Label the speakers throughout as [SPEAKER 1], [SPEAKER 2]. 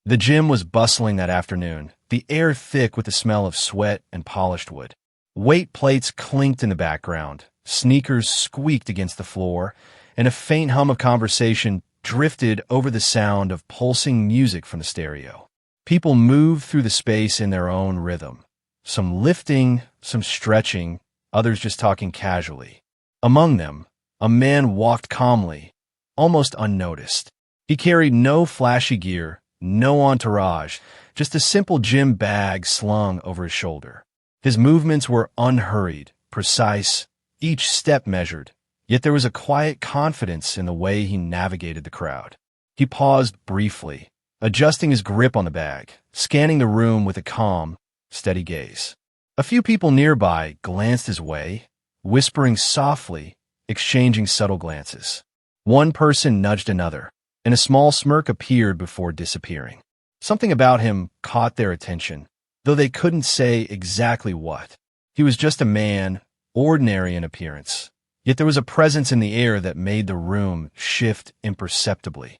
[SPEAKER 1] The gym was bustling that afternoon, the air thick with the smell of sweat and polished wood. Weight plates clinked in the background, sneakers squeaked against the floor, and a faint hum of conversation drifted over the sound of pulsing music from the stereo. People moved through the space in their own rhythm, some lifting, some stretching, others just talking casually. Among them, a man walked calmly, almost unnoticed. He carried no flashy gear, no entourage, just a simple gym bag slung over his shoulder. His movements were unhurried, precise, each step measured, yet there was a quiet confidence in the way he navigated the crowd. He paused briefly, adjusting his grip on the bag, scanning the room with a calm, steady gaze. A few people nearby glanced his way, whispering softly, exchanging subtle glances. One person nudged another, and a small smirk appeared before disappearing. Something about him caught their attention, though they couldn't say exactly what. He was just a man, ordinary in appearance, yet there was a presence in the air that made the room shift imperceptibly.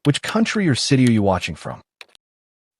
[SPEAKER 1] Which country or city are you watching from?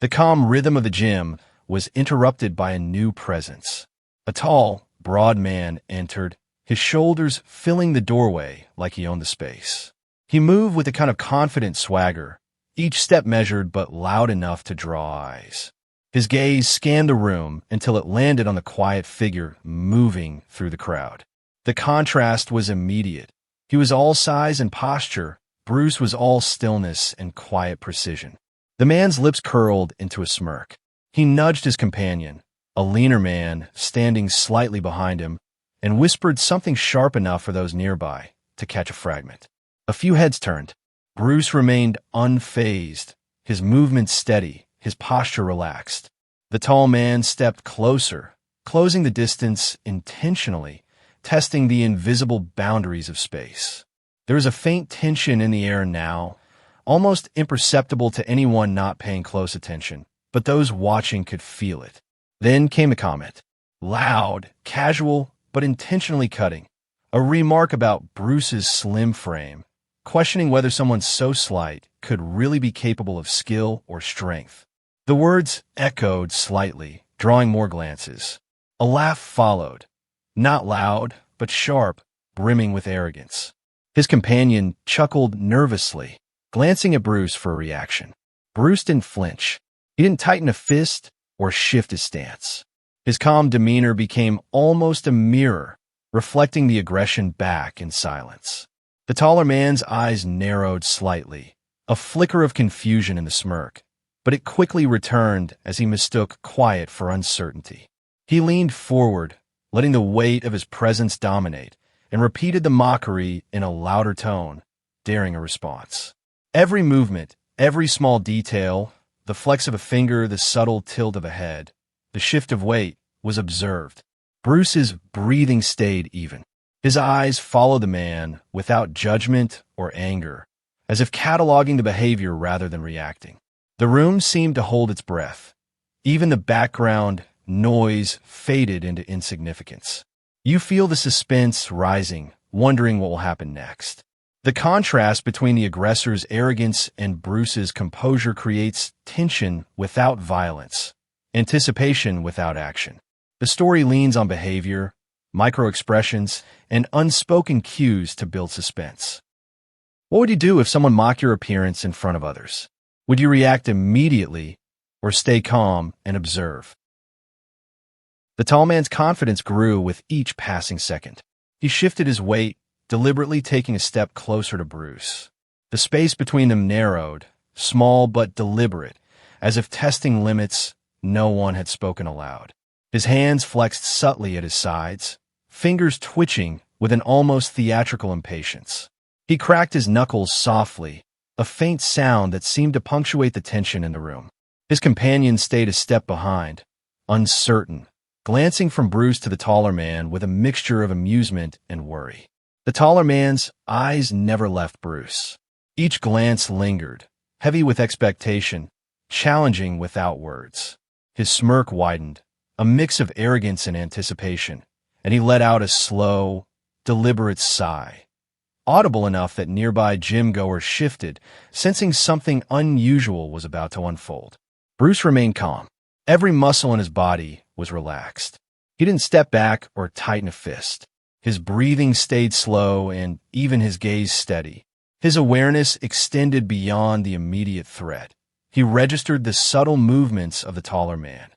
[SPEAKER 1] The calm rhythm of the gym was interrupted by a new presence. A tall, broad man entered, his shoulders filling the doorway like he owned the space. He moved with a kind of confident swagger, each step measured but loud enough to draw eyes. His gaze scanned the room until it landed on the quiet figure moving through the crowd. The contrast was immediate. He was all size and posture. Bruce was all stillness and quiet precision. The man's lips curled into a smirk. He nudged his companion, a leaner man standing slightly behind him, and whispered something sharp enough for those nearby to catch a fragment. A few heads turned. Bruce remained unfazed, his movement steady, his posture relaxed. The tall man stepped closer, closing the distance intentionally, testing the invisible boundaries of space. There was a faint tension in the air now, almost imperceptible to anyone not paying close attention, but those watching could feel it. Then came a comment. Loud, casual, but intentionally cutting. A remark about Bruce's slim frame, questioning whether someone so slight could really be capable of skill or strength. The words echoed slightly, drawing more glances. A laugh followed, not loud, but sharp, brimming with arrogance. His companion chuckled nervously, glancing at Bruce for a reaction. Bruce didn't flinch. He didn't tighten a fist or shift his stance. His calm demeanor became almost a mirror, reflecting the aggression back in silence. The taller man's eyes narrowed slightly, a flicker of confusion in the smirk, but it quickly returned as he mistook quiet for uncertainty. He leaned forward, letting the weight of his presence dominate, and repeated the mockery in a louder tone, daring a response. Every movement, every small detail, the flex of a finger, the subtle tilt of a head, the shift of weight, was observed. Bruce's breathing stayed even. His eyes followed the man without judgment or anger, as if cataloging the behavior rather than reacting. The room seemed to hold its breath. Even the background noise faded into insignificance. You feel the suspense rising, wondering what will happen next. The contrast between the aggressor's arrogance and Bruce's composure creates tension without violence, anticipation without action. The story leans on behavior, micro-expressions, and unspoken cues to build suspense. What would you do if someone mocked your appearance in front of others? Would you react immediately or stay calm and observe? The tall man's confidence grew with each passing second. He shifted his weight, deliberately taking a step closer to Bruce. The space between them narrowed, small but deliberate, as if testing limits no one had spoken aloud. His hands flexed subtly at his sides, fingers twitching with an almost theatrical impatience. He cracked his knuckles softly, a faint sound that seemed to punctuate the tension in the room. His companion stayed a step behind, uncertain, glancing from Bruce to the taller man with a mixture of amusement and worry. The taller man's eyes never left Bruce. Each glance lingered, heavy with expectation, challenging without words. His smirk widened, a mix of arrogance and anticipation, and he let out a slow, deliberate sigh. audible enough that nearby gym-goers shifted, sensing something unusual was about to unfold. Bruce remained calm. Every muscle in his body was relaxed. He didn't step back or tighten a fist. His breathing stayed slow and even his gaze steady. His awareness extended beyond the immediate threat. He registered the subtle movements of the taller man.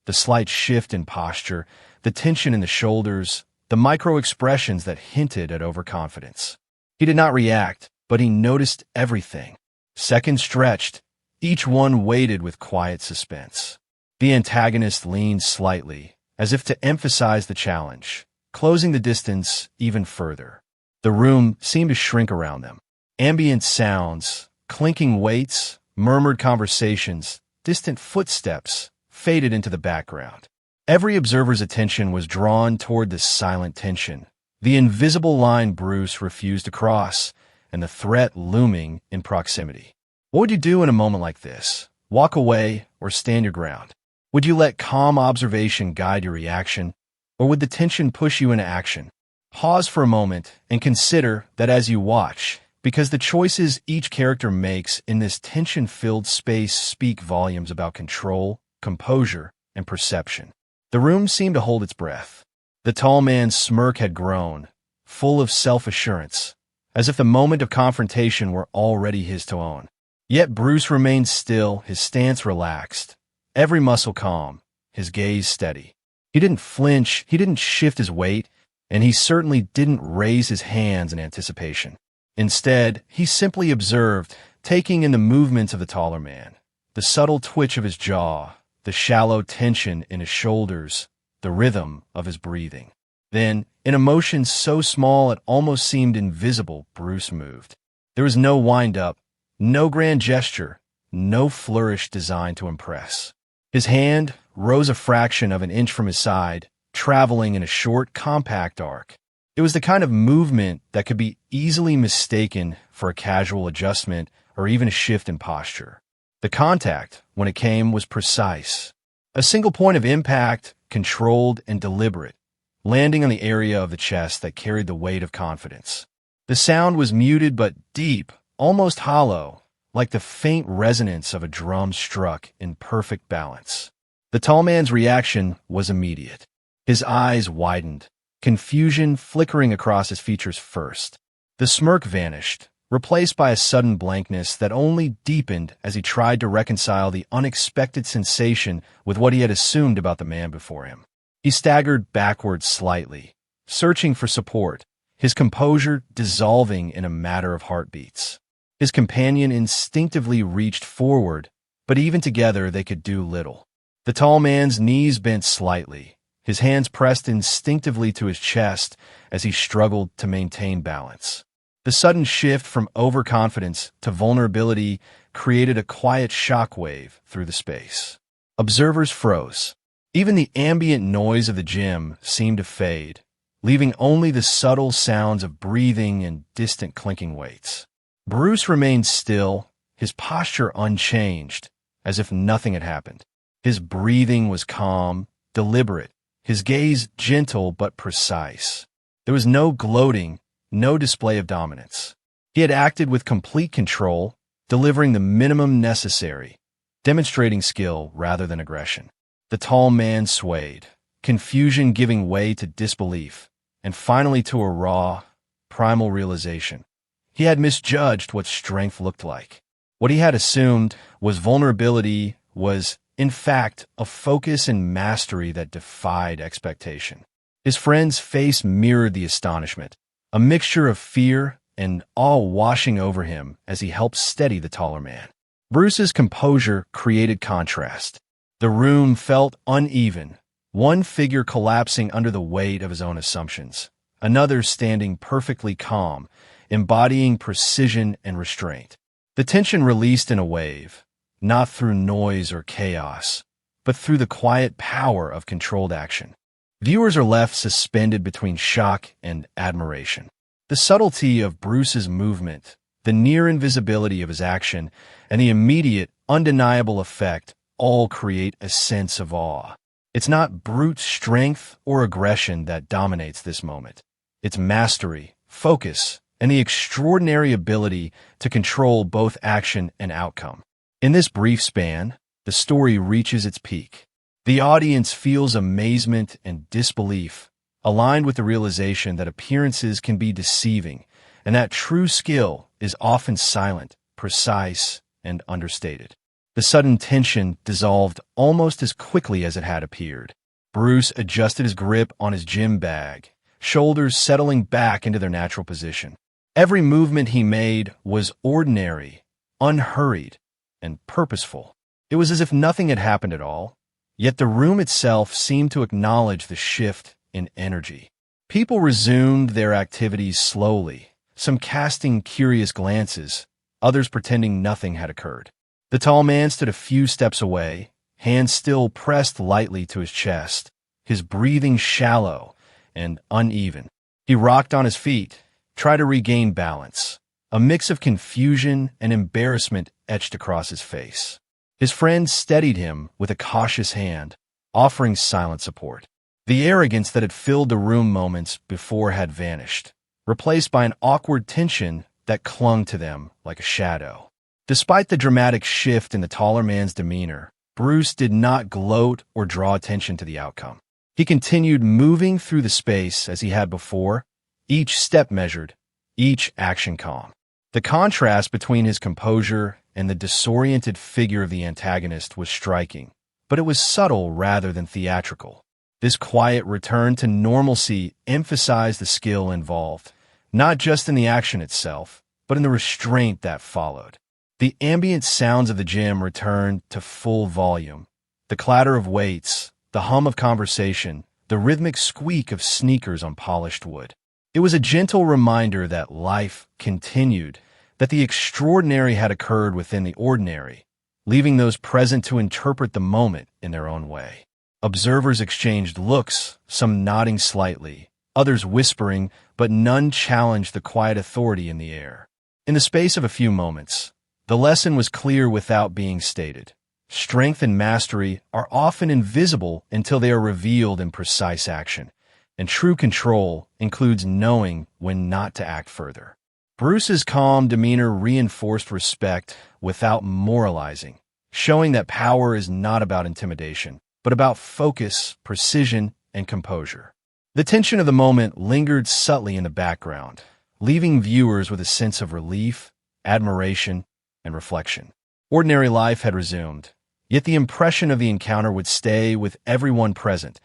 [SPEAKER 1] The slight shift in posture, the tension in the shoulders, the micro-expressions that hinted at overconfidence. He did not react, but he noticed everything. Seconds stretched, each one weighted with quiet suspense. The antagonist leaned slightly, as if to emphasize the challenge, closing the distance even further. The room seemed to shrink around them. Ambient sounds, clinking weights, murmured conversations, distant footsteps faded into the background. Every observer's attention was drawn toward this silent tension, the invisible line Bruce refused to cross, and the threat looming in proximity. What would you do in a moment like this? Walk away or stand your ground? Would you let calm observation guide your reaction, or would the tension push you into action? Pause for a moment and consider that as you watch, because the choices each character makes in this tension-filled space speak volumes about control, composure, and perception. The room seemed to hold its breath. The tall man's smirk had grown, full of self-assurance, as if the moment of confrontation were already his to own. Yet Bruce remained still, his stance relaxed, every muscle calm, his gaze steady. He didn't flinch, he didn't shift his weight, and he certainly didn't raise his hands in anticipation. Instead, he simply observed, taking in the movements of the taller man, the subtle twitch of his jaw, the shallow tension in his shoulders, the rhythm of his breathing. Then, in a motion so small it almost seemed invisible, Bruce moved. There was no wind-up, no grand gesture, no flourish designed to impress. His hand rose a fraction of an inch from his side, traveling in a short, compact arc. It was the kind of movement that could be easily mistaken for a casual adjustment or even a shift in posture. The contact, when it came, was precise. A single point of impact, controlled and deliberate, landing on the area of the chest that carried the weight of confidence. The sound was muted but deep, almost hollow, like the faint resonance of a drum struck in perfect balance. The tall man's reaction was immediate. His eyes widened, confusion flickering across his features first. The smirk vanished, replaced by a sudden blankness that only deepened as he tried to reconcile the unexpected sensation with what he had assumed about the man before him. He staggered backward slightly, searching for support, his composure dissolving in a matter of heartbeats. His companion instinctively reached forward, but even together they could do little. The tall man's knees bent slightly, his hands pressed instinctively to his chest as he struggled to maintain balance. The sudden shift from overconfidence to vulnerability created a quiet shockwave through the space. Observers froze. Even the ambient noise of the gym seemed to fade, leaving only the subtle sounds of breathing and distant clinking weights. Bruce remained still, his posture unchanged, as if nothing had happened. His breathing was calm, deliberate, his gaze gentle but precise. There was no gloating, no display of dominance. He had acted with complete control, delivering the minimum necessary, demonstrating skill rather than aggression. The tall man swayed, confusion giving way to disbelief, and finally to a raw, primal realization. He had misjudged what strength looked like. What he had assumed was vulnerability was, in fact, a focus and mastery that defied expectation. His friend's face mirrored the astonishment, a mixture of fear and awe washing over him as he helped steady the taller man. Bruce's composure created contrast. The room felt uneven, one figure collapsing under the weight of his own assumptions, another standing perfectly calm, embodying precision and restraint. The tension released in a wave, not through noise or chaos, but through the quiet power of controlled action. Viewers are left suspended between shock and admiration. The subtlety of Bruce's movement, the near invisibility of his action, and the immediate, undeniable effect all create a sense of awe. It's not brute strength or aggression that dominates this moment. It's mastery, focus, and the extraordinary ability to control both action and outcome. In this brief span, the story reaches its peak. The audience feels amazement and disbelief, aligned with the realization that appearances can be deceiving, and that true skill is often silent, precise, and understated. The sudden tension dissolved almost as quickly as it had appeared. Bruce adjusted his grip on his gym bag, shoulders settling back into their natural position. Every movement he made was ordinary, unhurried, and purposeful. It was as if nothing had happened at all, yet the room itself seemed to acknowledge the shift in energy. People resumed their activities slowly, some casting curious glances, others pretending nothing had occurred. The tall man stood a few steps away, hands still pressed lightly to his chest, his breathing shallow and uneven. He rocked on his feet, tried to regain balance. A mix of confusion and embarrassment etched across his face. His friend steadied him with a cautious hand, offering silent support. The arrogance that had filled the room moments before had vanished, replaced by an awkward tension that clung to them like a shadow. Despite the dramatic shift in the taller man's demeanor, Bruce did not gloat or draw attention to the outcome. He continued moving through the space as he had before, each step measured, each action calm. The contrast between his composure and the disoriented figure of the antagonist was striking, but it was subtle rather than theatrical. This quiet return to normalcy emphasized the skill involved, not just in the action itself, but in the restraint that followed. The ambient sounds of the gym returned to full volume. The clatter of weights, the hum of conversation, the rhythmic squeak of sneakers on polished wood. It was a gentle reminder that life continued, that the extraordinary had occurred within the ordinary, leaving those present to interpret the moment in their own way. Observers exchanged looks, some nodding slightly, others whispering, but none challenged the quiet authority in the air. In the space of a few moments, the lesson was clear without being stated. Strength and mastery are often invisible until they are revealed in precise action, and true control includes knowing when not to act further. Bruce's calm demeanor reinforced respect without moralizing, showing that power is not about intimidation, but about focus, precision, and composure. The tension of the moment lingered subtly in the background, leaving viewers with a sense of relief, admiration, and reflection. Ordinary life had resumed, yet the impression of the encounter would stay with everyone present,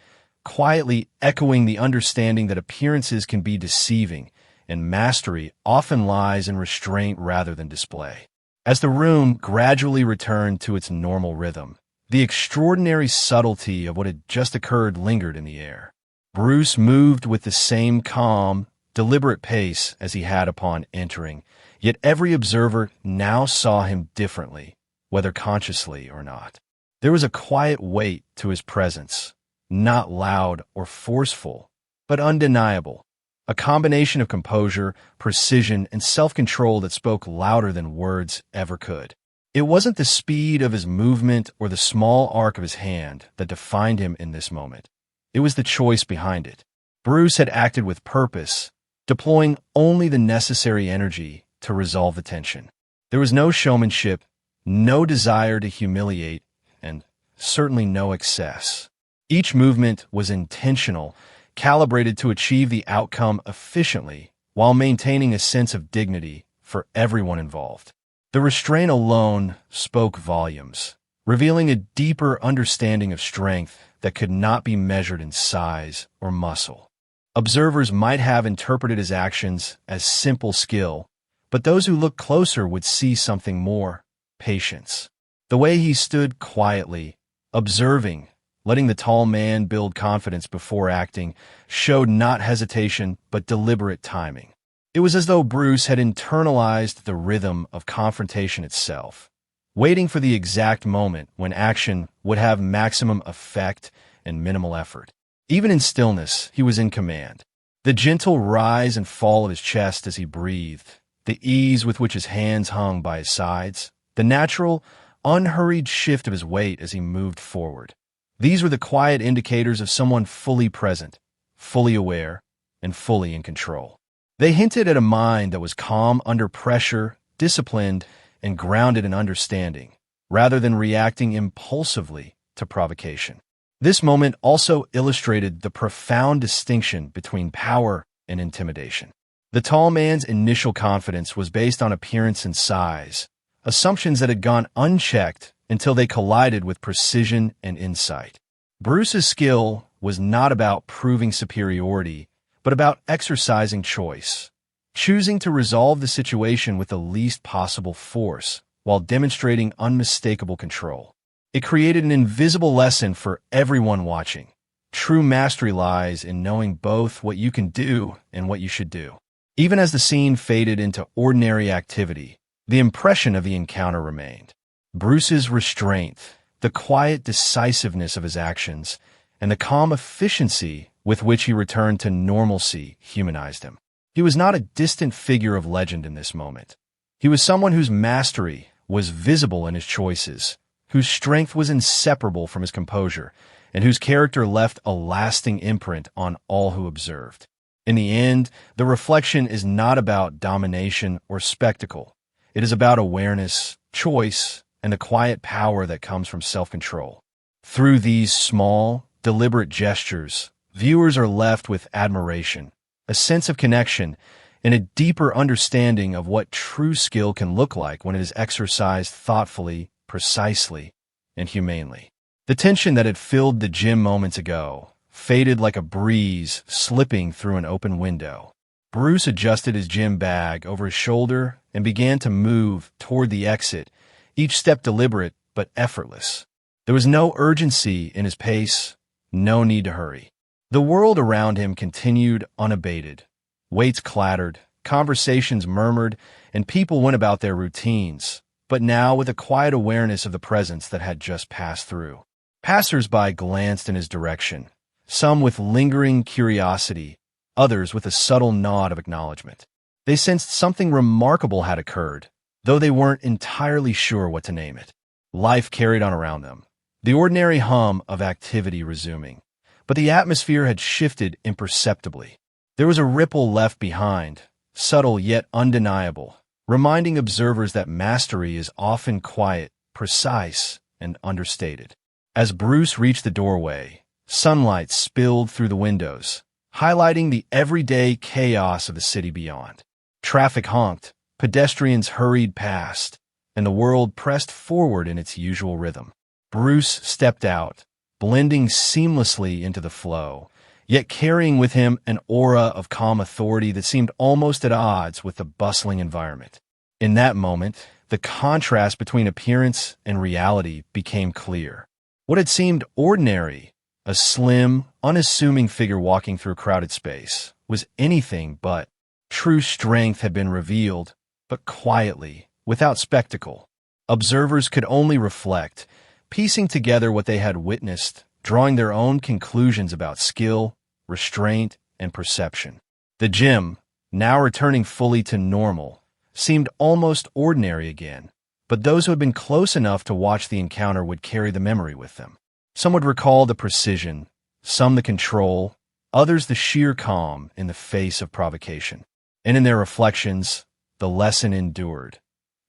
[SPEAKER 1] quietly echoing the understanding that appearances can be deceiving, and mastery often lies in restraint rather than display. As the room gradually returned to its normal rhythm, the extraordinary subtlety of what had just occurred lingered in the air. Bruce moved with the same calm, deliberate pace as he had upon entering, yet every observer now saw him differently, whether consciously or not. There was a quiet weight to his presence, not loud or forceful, but undeniable, a combination of composure, precision, and self-control that spoke louder than words ever could. It wasn't the speed of his movement or the small arc of his hand that defined him in this moment. It was the choice behind it. Bruce had acted with purpose, deploying only the necessary energy to resolve the tension. There was no showmanship, no desire to humiliate, and certainly no excess. Each movement was intentional, calibrated to achieve the outcome efficiently while maintaining a sense of dignity for everyone involved. The restraint alone spoke volumes, revealing a deeper understanding of strength that could not be measured in size or muscle. Observers might have interpreted his actions as simple skill, but those who looked closer would see something more: patience. The way he stood quietly, observing, letting the tall man build confidence before acting, showed not hesitation but deliberate timing. It was as though Bruce had internalized the rhythm of confrontation itself, waiting for the exact moment when action would have maximum effect and minimal effort. Even in stillness, he was in command. The gentle rise and fall of his chest as he breathed, the ease with which his hands hung by his sides, the natural, unhurried shift of his weight as he moved forward. These were the quiet indicators of someone fully present, fully aware, and fully in control. They hinted at a mind that was calm under pressure, disciplined, and grounded in understanding, rather than reacting impulsively to provocation. This moment also illustrated the profound distinction between power and intimidation. The tall man's initial confidence was based on appearance and size, assumptions that had gone unchecked until they collided with precision and insight. Bruce's skill was not about proving superiority, but about exercising choice, choosing to resolve the situation with the least possible force while demonstrating unmistakable control. It created an invisible lesson for everyone watching. True mastery lies in knowing both what you can do and what you should do. Even as the scene faded into ordinary activity, the impression of the encounter remained. Bruce's restraint, the quiet decisiveness of his actions, and the calm efficiency with which he returned to normalcy humanized him. He was not a distant figure of legend in this moment. He was someone whose mastery was visible in his choices, whose strength was inseparable from his composure, and whose character left a lasting imprint on all who observed. In the end, the reflection is not about domination or spectacle. It is about awareness, choice, and the quiet power that comes from self-control. Through these small, deliberate gestures, viewers are left with admiration, a sense of connection, and a deeper understanding of what true skill can look like when it is exercised thoughtfully, precisely, and humanely. The tension that had filled the gym moments ago faded like a breeze slipping through an open window. Bruce adjusted his gym bag over his shoulder and began to move toward the exit, each step deliberate but effortless. There was no urgency in his pace, no need to hurry. The world around him continued unabated. Weights clattered, conversations murmured, and people went about their routines, but now with a quiet awareness of the presence that had just passed through. Passers-by glanced in his direction, some with lingering curiosity, others with a subtle nod of acknowledgement. They sensed something remarkable had occurred, though they weren't entirely sure what to name it. Life carried on around them, the ordinary hum of activity resuming. But the atmosphere had shifted imperceptibly. There was a ripple left behind, subtle yet undeniable, reminding observers that mastery is often quiet, precise, and understated. As Bruce reached the doorway, sunlight spilled through the windows, highlighting the everyday chaos of the city beyond. Traffic honked, pedestrians hurried past, and the world pressed forward in its usual rhythm. Bruce stepped out, blending seamlessly into the flow, yet carrying with him an aura of calm authority that seemed almost at odds with the bustling environment. In that moment, the contrast between appearance and reality became clear. What had seemed ordinary, a slim, unassuming figure walking through a crowded space, was anything but. True strength had been revealed, but quietly, without spectacle. Observers could only reflect, piecing together what they had witnessed, drawing their own conclusions about skill, restraint, and perception. The gym, now returning fully to normal, seemed almost ordinary again, but those who had been close enough to watch the encounter would carry the memory with them. Some would recall the precision, some the control, others the sheer calm in the face of provocation. And in their reflections, the lesson endured.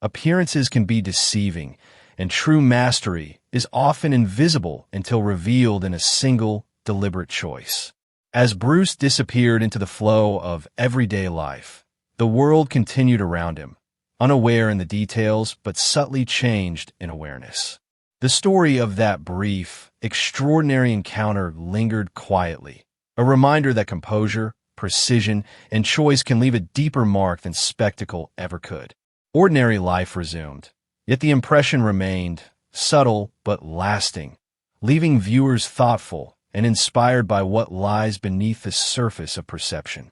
[SPEAKER 1] Appearances can be deceiving, and true mastery is often invisible until revealed in a single, deliberate choice. As Bruce disappeared into the flow of everyday life, the world continued around him, unaware in the details but subtly changed in awareness. The story of that brief, extraordinary encounter lingered quietly, a reminder that composure, precision, and choice can leave a deeper mark than spectacle ever could. Ordinary life resumed, yet the impression remained, subtle but lasting, leaving viewers thoughtful and inspired by what lies beneath the surface of perception.